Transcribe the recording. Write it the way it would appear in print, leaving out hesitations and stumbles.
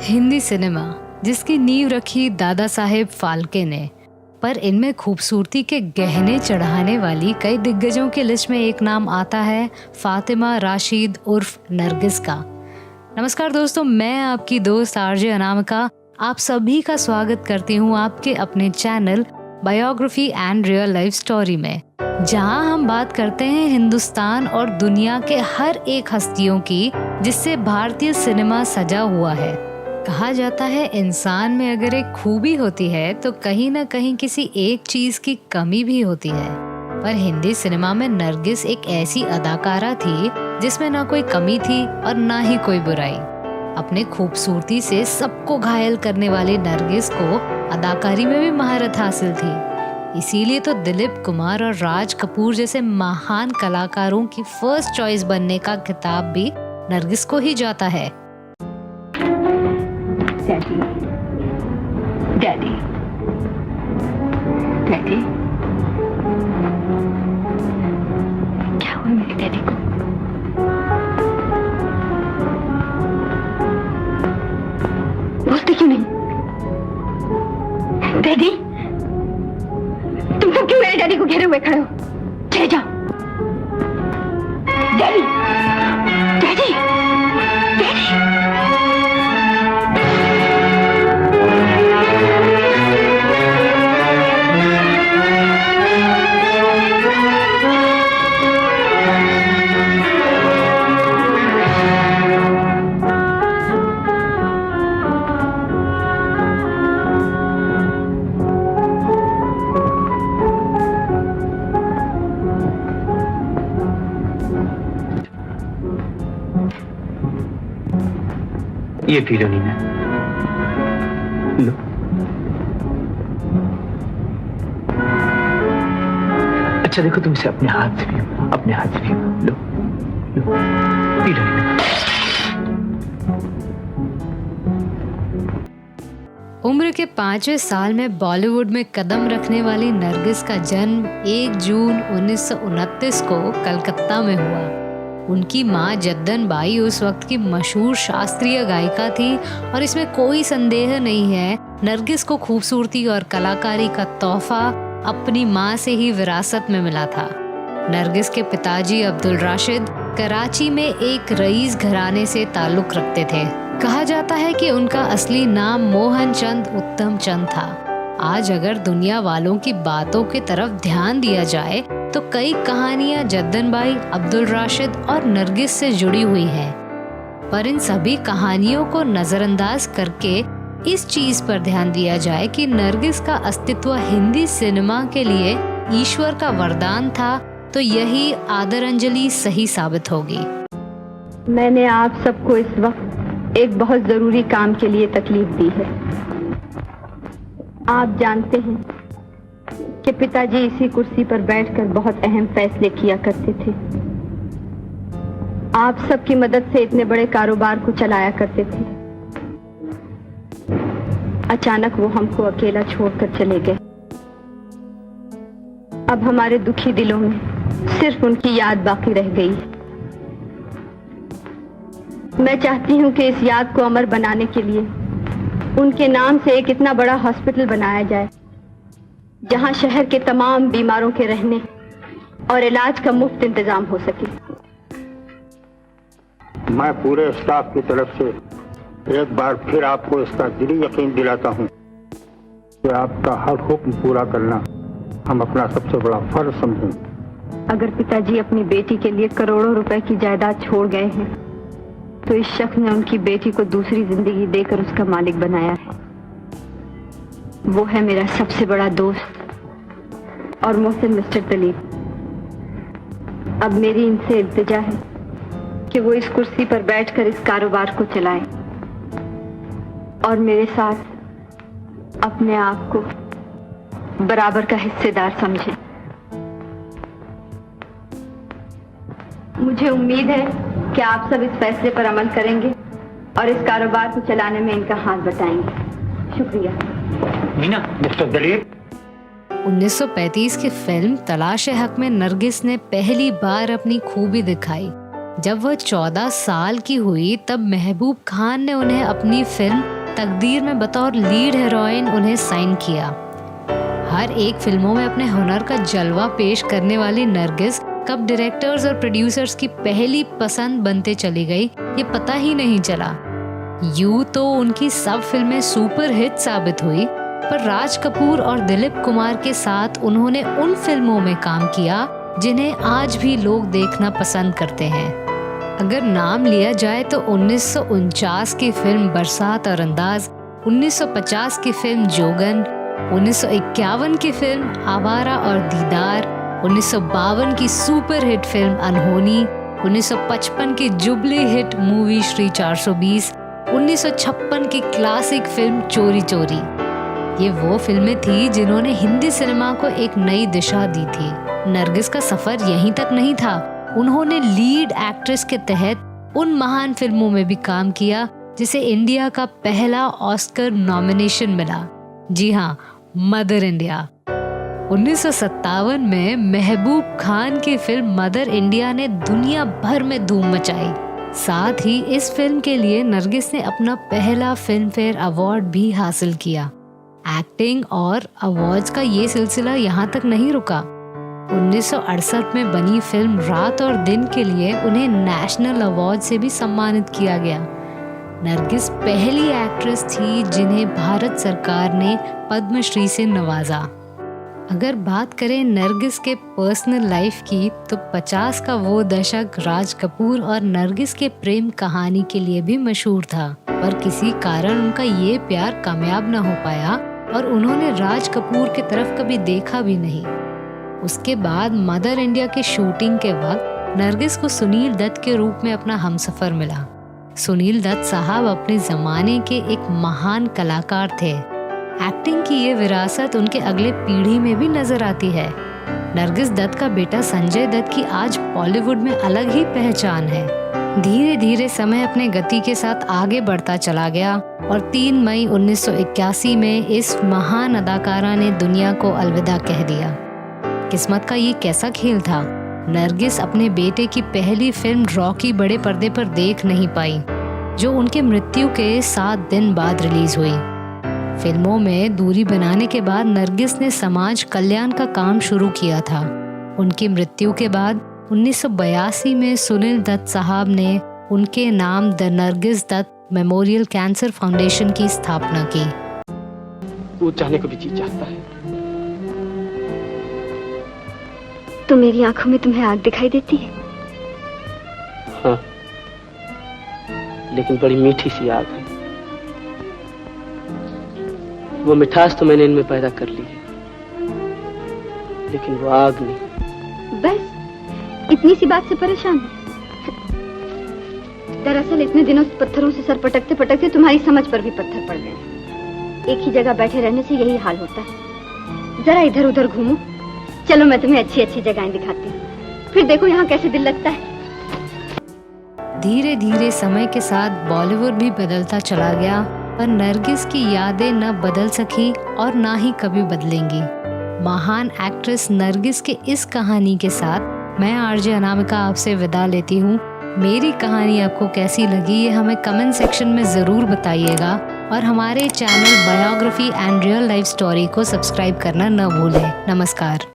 Hindi cinema जिसकी नींव रखी दादा साहेब फाल्के ने, पर इनमें खूबसूरती के गहने चढ़ाने वाली कई दिग्गजों की लिस्ट में एक नाम आता है फातिमा राशिद उर्फ नरगिस का। नमस्कार दोस्तों, मैं आपकी दोस्त आरजे अनामिका आप सभी का स्वागत करती हूँ आपके अपने channel biography and real life story में, जहाँ हम बात करते हैं हिंदुस्तान और दुनिया के हर एक हस्तियों की जिससे भारतीय सिनेमा सजा हुआ है। कहा जाता है इंसान में अगर एक खूबी होती है तो कहीं न कहीं किसी एक चीज की कमी भी होती है, पर हिंदी सिनेमा में नरगिस एक ऐसी अदाकारा थी जिसमें ना कोई कमी थी और ना ही कोई बुराई। अपने खूबसूरती से सबको घायल करने वाली नरगिस को अदाकारी में भी महारत हासिल थी। इसीलिए तो दिलीप कुमार और राज कपूर जैसे महान कलाकारों की फर्स्ट चॉइस बनने का खिताब भी नरगिस को ही जाता है। डैडी, डैडी, डैडी, क्या हुआ मेरे डैडी को? बोलते क्यों नहीं? डैडी, तुम सब क्यों मेरे डैडी को घेरे हुए खड़े हो? चले जाओ। Daddy, daddy, daddy. ये पी लो नीना, लो। अच्छा देखो, तुम इसे अपने हाथ से पियो, अपने हाथ से पियो, लो लो, पी लो नीना। उम्र के 5वें साल में बॉलीवुड में कदम रखने वाली नरगिस का जन्म 1 जून 1929 को कलकत्ता में हुआ। उनकी माँ जद्दन बाई उस वक्त की मशहूर शास्त्रीय गायिका थी और इसमें कोई संदेह नहीं है, नरगिस को खूबसूरती और कलाकारी का तोहफा अपनी माँ से ही विरासत में मिला था। नरगिस के पिताजी अब्दुल राशिद कराची में एक रईस घराने से ताल्लुक रखते थे। कहा जाता है कि उनका असली नाम मोहन चंद उत्तम चंद था। आज अगर दुनिया वालों की बातों की तरफ ध्यान दिया जाए तो कई कहानियां जद्दन बाई, अब्दुल राशिद और नरगिस से जुड़ी हुई हैं। पर इन सभी कहानियों को नजरअंदाज करके इस चीज पर ध्यान दिया जाए कि नरगिस का अस्तित्व हिंदी सिनेमा के लिए ईश्वर का वरदान था, तो यही आदरांजलि सही साबित होगी। मैंने आप सबको इस वक्त एक बहुत जरूरी काम के लिए तकलीफ दी है। आप जानते हैं कि पिताजी इसी कुर्सी पर बैठकर बहुत अहम फैसले किया करते थे। आप सबकी मदद से इतने बड़े कारोबार को चलाया करते थे। अचानक वो हमको अकेला छोड़कर चले गए। अब हमारे दुखी दिलों में सिर्फ उनकी याद बाकी रह गई है। मैं चाहती हूँ कि इस याद को अमर बनाने के लिए उनके नाम से एक इतना बड़ा हॉस्पिटल बनाया जाए, जहां शहर के तमाम बीमारों के रहने और इलाज का मुफ्त इंतजाम हो सके। मैं पूरे स्टाफ की तरफ से एक बार फिर आपको इसका दिली यकीन दिलाता हूं कि आपका हर हुक्म पूरा करना हम अपना सबसे बड़ा फर्ज समझें। अगर पिताजी अपनी बेटी के लिए करोड़ों रुपए की जायदाद छोड़ गए हैं, तो इस शख्स ने उनकी बेटी को दूसरी जिंदगी देकर उसका मालिक बनाया है। वो है मेरा सबसे बड़ा दोस्त और मोहसिन मिस्टर दिलीप। अब मेरी इनसे इल्तिजा है कि वो इस कुर्सी पर बैठकर इस कारोबार को चलाएं और मेरे साथ अपने आप को बराबर का हिस्सेदार समझें। मुझे उम्मीद है कि आप सब इस फैसले पर अमल करेंगे और इस कारोबार को चलाने में इनका हाथ बटाएंगे। शुक्रिया। मीना, मिस्टर दिलीप। 1935 की फिल्म तलाश-ए-हक में नरगिस ने पहली बार अपनी खूबी दिखाई। जब वह 14 साल की हुई तब महबूब खान ने उन्हें अपनी फिल्म तकदीर में बतौर लीड हीरोइन उन्हें साइन किया। हर एक फिल्मों में अपने हुनर का जलवा पेश करने वाली नरगिस कब डायरेक्टर्स और प्रोड्यूसर्स की पहली पसंद बनते चली गई ये पता ही नहीं चला। यूं तो उनकी सब फिल्में सुपर हिट साबित हुई, पर राज कपूर और दिलीप कुमार के साथ उन्होंने उन फिल्मों में काम किया जिन्हें आज भी लोग देखना पसंद करते हैं। अगर नाम लिया जाए तो 1949 की फिल्म बरसात और अंदाज, 1950 की फिल्म जोगन, 1951 की फिल्म आवारा और दीदार, 1952 की सुपर हिट फिल्म अनहोनी, 1955 की जुबली हिट मूवी श्री 420, 1956 की क्लासिक फिल्म चोरी चोरी। ये वो फिल्में थी जिन्होंने हिंदी सिनेमा को एक नई दिशा दी थी। नरगिस का सफर यहीं तक नहीं था, उन्होंने लीड एक्ट्रेस के तहत उन महान फिल्मों में भी काम किया जिसे इंडिया का पहला ऑस्कर नॉमिनेशन मिला। जी हाँ, मदर इंडिया। 1957 में महबूब खान की फिल्म मदर इंडिया ने दुनिया भर में धूम मचाई। साथ ही इस फिल्म के लिए नरगिस ने अपना पहला फिल्म फेयर अवार्ड भी हासिल किया। एक्टिंग और अवार्ड्स का ये सिलसिला यहाँ तक नहीं रुका। 1968 में बनी फिल्म रात और दिन के लिए उन्हें नेशनल अवार्ड से भी सम्मानित किया गया। नरगिस पहली एक्ट्रेस थी जिन्हें भारत सरकार ने पद्मश्री से नवाजा। अगर बात करें नरगिस के पर्सनल लाइफ की तो 50 का वो दशक राज कपूर और नरगिस के प्रेम कहानी के लिए भी मशहूर था, पर किसी कारण उनका ये प्यार कामयाब न हो पाया और उन्होंने राज कपूर की तरफ कभी देखा भी नहीं। उसके बाद मदर इंडिया के शूटिंग के वक्त नरगिस को सुनील दत्त के रूप में अपना हमसफर मिला। सुनील दत्त साहब अपने जमाने के एक महान कलाकार थे। एक्टिंग की ये विरासत उनके अगले पीढ़ी में भी नजर आती है। नरगिस दत्त का बेटा संजय दत्त की आज बॉलीवुड में अलग ही पहचान है। धीरे धीरे समय अपने गति के साथ आगे बढ़ता चला गया और 3 मई 1981 में इस महान अदाकारा ने दुनिया को अलविदा कह दिया। किस्मत का ये कैसा खेल था, नरगिस अपने बेटे की पहली फिल्म रॉकी बड़े पर्दे पर देख नहीं पाई, जो उनके मृत्यु के 7 दिन बाद रिलीज हुई। फिल्मों में दूरी बनाने के बाद नरगिस ने समाज कल्याण का काम शुरू किया था। उनकी मृत्यु के बाद 1982 में सुनील दत्त साहब ने उनके नाम the Nargis Dutt Memorial Cancer Foundation की स्थापना की। वो चाहने को भी जी चाहता है। तो मेरी आंखों में तुम्हें आग दिखाई देती है? हाँ, लेकिन बड़ी मीठी सी आग है। वो मिठास तो मैंने इनमें पैदा कर ली है, लेकिन वो आग नहीं। बस इतनी सी बात से परेशान? दरअसल इतने दिनों से पत्थरों से सर पटकते पटकते तुम्हारी समझ पर भी पत्थर पड़ गए। एक ही जगह बैठे रहने से यही हाल होता है। जरा इधर उधर घूमो। चलो मैं तुम्हें अच्छी अच्छी जगहें दिखाती हूँ, फिर देखो यहाँ कैसे दिल लगता है। धीरे धीरे समय के साथ बॉलीवुड भी बदलता चला गया, पर नरगिस की यादें न बदल सकी और ना ही कभी बदलेंगी। महान एक्ट्रेस नरगिस के इस कहानी के साथ मैं आरजे अनामिका आपसे विदा लेती हूँ। मेरी कहानी आपको कैसी लगी ये हमें कमेंट सेक्शन में ज़रूर बताइएगा और हमारे channel biography and real life story को सब्सक्राइब करना न भूलें। नमस्कार।